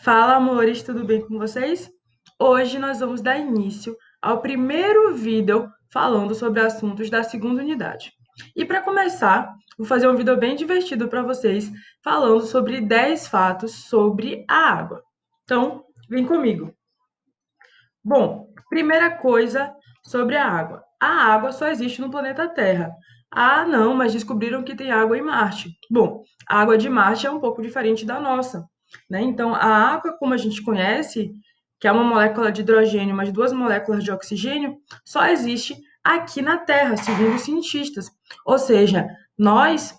Fala, amores, tudo bem com vocês? Hoje nós vamos dar início ao primeiro vídeo falando sobre assuntos da segunda unidade. E para começar, vou fazer um vídeo bem divertido para vocês, falando sobre 10 fatos sobre a água. Então, vem comigo. Bom, primeira coisa sobre a água. A água só existe no planeta Terra. Ah, não, mas descobriram que tem água em Marte. Bom, a água de Marte é um pouco diferente da nossa, né? Então, a água, como a gente conhece, que é uma molécula de hidrogênio mais duas moléculas de oxigênio, só existe aqui na Terra, segundo os cientistas. Ou seja, nós,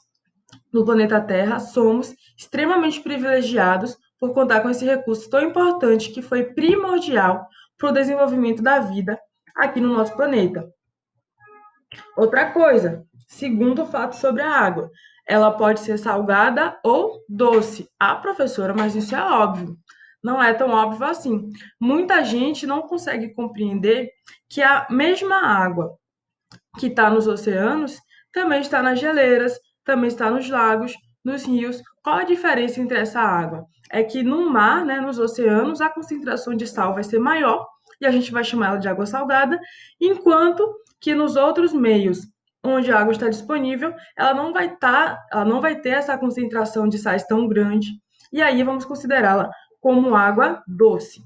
no planeta Terra, somos extremamente privilegiados por contar com esse recurso tão importante que foi primordial para o desenvolvimento da vida aqui no nosso planeta. Outra coisa, segundo fato sobre a água, ela pode ser salgada ou doce. Ah, professora, mas isso é óbvio. Não é tão óbvio assim. Muita gente não consegue compreender que a mesma água que está nos oceanos também está nas geleiras, também está nos lagos, nos rios. Qual a diferença entre essa água? É que no mar, né, nos oceanos, a concentração de sal vai ser maior e a gente vai chamar ela de água salgada, enquanto que nos outros meios onde a água está disponível, ela não vai ter essa concentração de sais tão grande, e aí vamos considerá-la como água doce.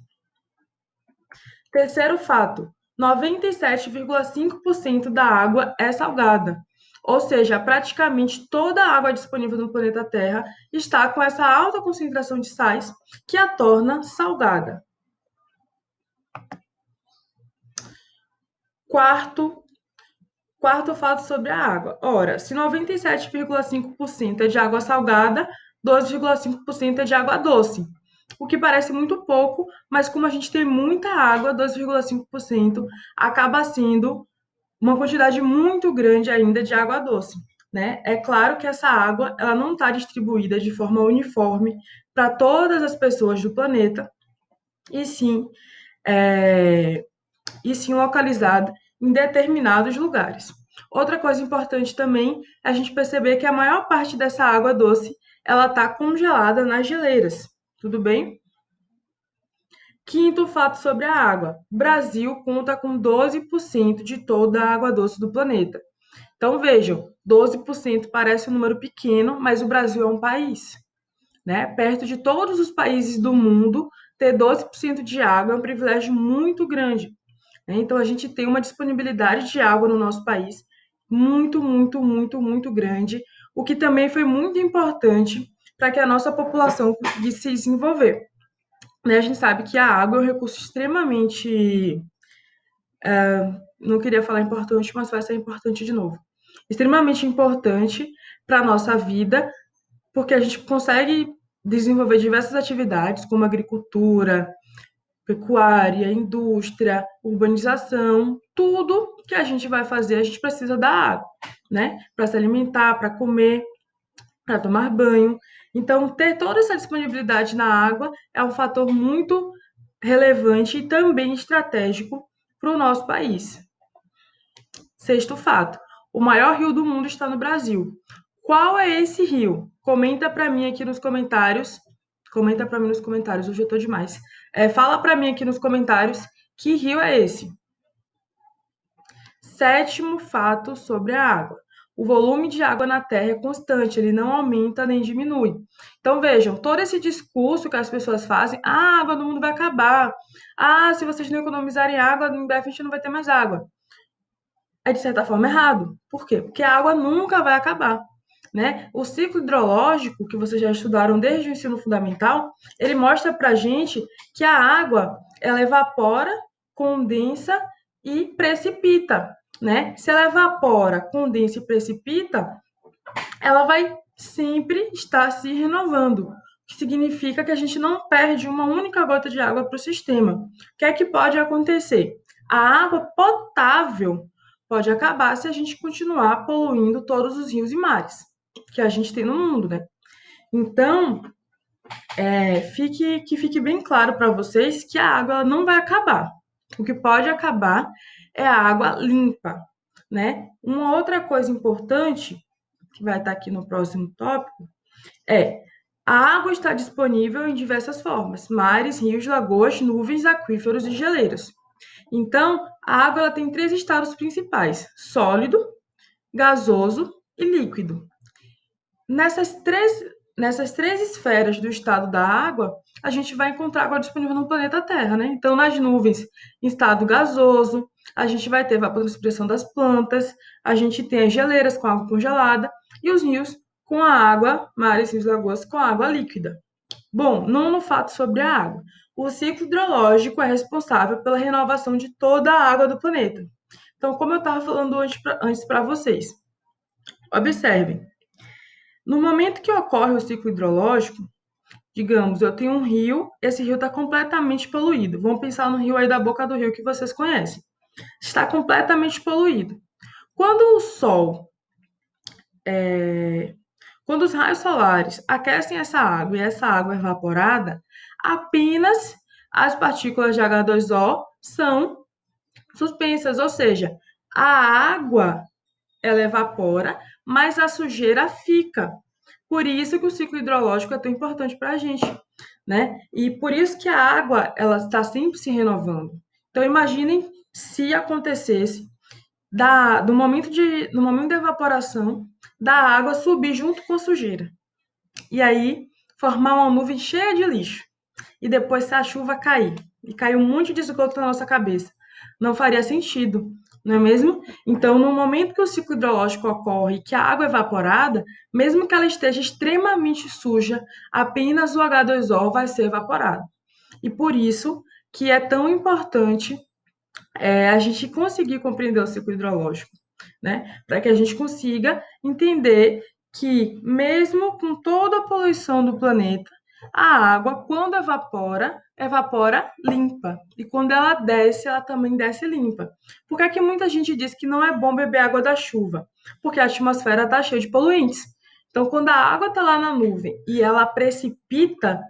Terceiro fato: 97,5% da água é salgada. Ou seja, praticamente toda a água disponível no planeta Terra está com essa alta concentração de sais que a torna salgada. Quarto, quarto fato sobre a água. Ora, se 97,5% é de água salgada, 12,5% é de água doce. O que parece muito pouco, mas como a gente tem muita água, 2,5% acaba sendo uma quantidade muito grande ainda de água doce, né? É claro que essa água ela não está distribuída de forma uniforme para todas as pessoas do planeta, e sim, é, e sim localizada em determinados lugares. Outra coisa importante também é a gente perceber que a maior parte dessa água doce ela está congelada nas geleiras, tudo bem? Quinto fato sobre a água: o Brasil conta com 12% de toda a água doce do planeta. Então vejam, 12% parece um número pequeno, mas o Brasil é um país, né? Perto de todos os países do mundo, ter 12% de água é um privilégio muito grande, né? Então a gente tem uma disponibilidade de água no nosso país muito, muito, muito, muito grande, o que também foi muito importante para que a nossa população conseguisse se desenvolver, né? A gente sabe que a água é um recurso extremamente, não queria falar importante, mas vai ser importante de novo. Extremamente importante para a nossa vida, porque a gente consegue desenvolver diversas atividades, como agricultura, pecuária, indústria, urbanização, tudo que a gente vai fazer, a gente precisa da água, né? Para se alimentar, para comer, para tomar banho. Então, ter toda essa disponibilidade na água é um fator muito relevante e também estratégico para o nosso país. Sexto fato: o maior rio do mundo está no Brasil. Qual é esse rio? Comenta para mim aqui nos comentários. Comenta para mim nos comentários, hoje eu tô demais. Fala para mim aqui nos comentários que rio é esse. Sétimo fato sobre a água: o volume de água na Terra é constante, ele não aumenta nem diminui. Então vejam, todo esse discurso que as pessoas fazem: ah, a água do mundo vai acabar. Ah, se vocês não economizarem água, em breve a gente não vai ter mais água. É de certa forma errado. Por quê? Porque a água nunca vai acabar, né? O ciclo hidrológico, que vocês já estudaram desde o ensino fundamental, ele mostra para a gente que a água ela evapora, condensa e precipita, né? Se ela evapora, condensa e precipita, ela vai sempre estar se renovando, o que significa que a gente não perde uma única gota de água para o sistema. O que é que pode acontecer? A água potável pode acabar se a gente continuar poluindo todos os rios e mares que a gente tem no mundo, né? Então, que fique bem claro para vocês que a água não vai acabar. O que pode acabar é a água limpa, né? Uma outra coisa importante que vai estar aqui no próximo tópico é A água está disponível em diversas formas: mares, rios, lagoas, nuvens, aquíferos e geleiras. Então, a água ela tem três estados principais: sólido, gasoso e líquido. Nessas três, nessas três esferas do estado da água, a gente vai encontrar água disponível no planeta Terra, né? Então, nas nuvens, em estado gasoso, a gente vai ter evapotranspiração das plantas, a gente tem as geleiras com água congelada e os rios com a água, mares, rios, lagoas com água líquida. Bom, nono fato sobre a água. O ciclo hidrológico é responsável pela renovação de toda a água do planeta. Então, como eu estava falando antes para vocês, observem. No momento que ocorre o ciclo hidrológico, digamos, eu tenho um rio, esse rio está completamente poluído. Vamos pensar no rio aí da Boca do Rio que vocês conhecem. Está completamente poluído. Quando o Sol, quando os raios solares aquecem essa água e essa água é evaporada, apenas as partículas de H2O são suspensas, ou seja, a água ela evapora, mas a sujeira fica. Por isso que o ciclo hidrológico é tão importante para a gente, né? E por isso que a água ela está sempre se renovando. Então imaginem se acontecesse no momento da evaporação da água subir junto com a sujeira. E aí formar uma nuvem cheia de lixo. E depois se a chuva cair e cair um monte de esgoto na nossa cabeça. Não faria sentido, não é mesmo? Então, no momento que o ciclo hidrológico ocorre, que a água é evaporada, mesmo que ela esteja extremamente suja, apenas o H2O vai ser evaporado. E por isso que é tão importante a gente conseguir compreender o ciclo hidrológico, né? Para que a gente consiga entender que, mesmo com toda a poluição do planeta, a água, quando evapora, evapora limpa. E quando ela desce, ela também desce limpa. Por que é que muita gente diz que não é bom beber água da chuva? Porque a atmosfera está cheia de poluentes. Então, quando a água está lá na nuvem e ela precipita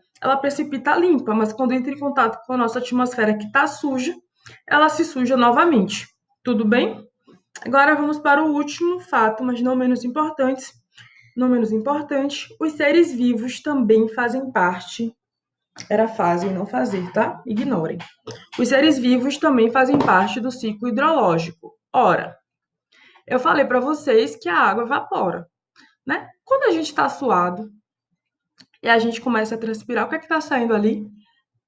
limpa, mas quando entra em contato com a nossa atmosfera que está suja, ela se suja novamente. Tudo bem? Agora vamos para o último fato, mas não menos importante, os seres vivos também fazem parte. Era fazem, não fazer, tá? Ignorem. Os seres vivos também fazem parte do ciclo hidrológico. Ora, eu falei para vocês que a água evapora, né? Quando a gente está suado e a gente começa a transpirar, o que é que está saindo ali?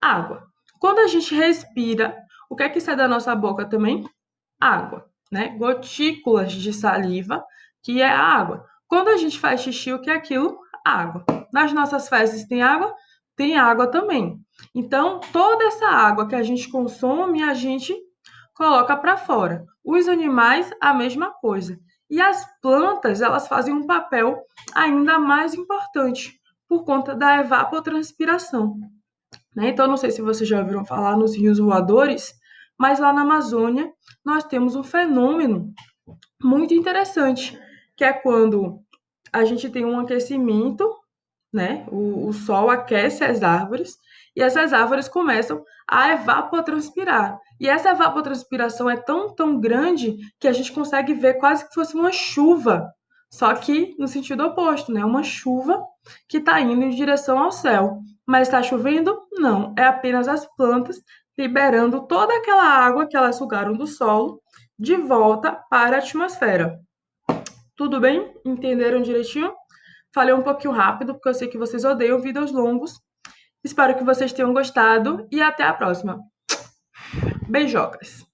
Água. Quando a gente respira, o que é que sai da nossa boca também? Água, né? Gotículas de saliva, que é água. Quando a gente faz xixi, o que é aquilo? Água. Nas nossas fezes tem água? Tem água também. Então, toda essa água que a gente consome, a gente coloca para fora. Os animais, a mesma coisa. E as plantas, elas fazem um papel ainda mais importante por conta da evapotranspiração, né? Então, não sei se vocês já ouviram falar nos rios voadores, mas lá na Amazônia nós temos um fenômeno muito interessante, que é quando a gente tem um aquecimento, né? O sol aquece as árvores e essas árvores começam a evapotranspirar. E essa evapotranspiração é tão grande que a gente consegue ver quase que fosse uma chuva, só que no sentido oposto, né? Uma chuva que está indo em direção ao céu. Mas está chovendo? Não, é apenas as plantas liberando toda aquela água que elas sugaram do solo de volta para a atmosfera. Tudo bem? Entenderam direitinho? Falei um pouquinho rápido, porque eu sei que vocês odeiam vídeos longos. Espero que vocês tenham gostado e até a próxima. Beijocas!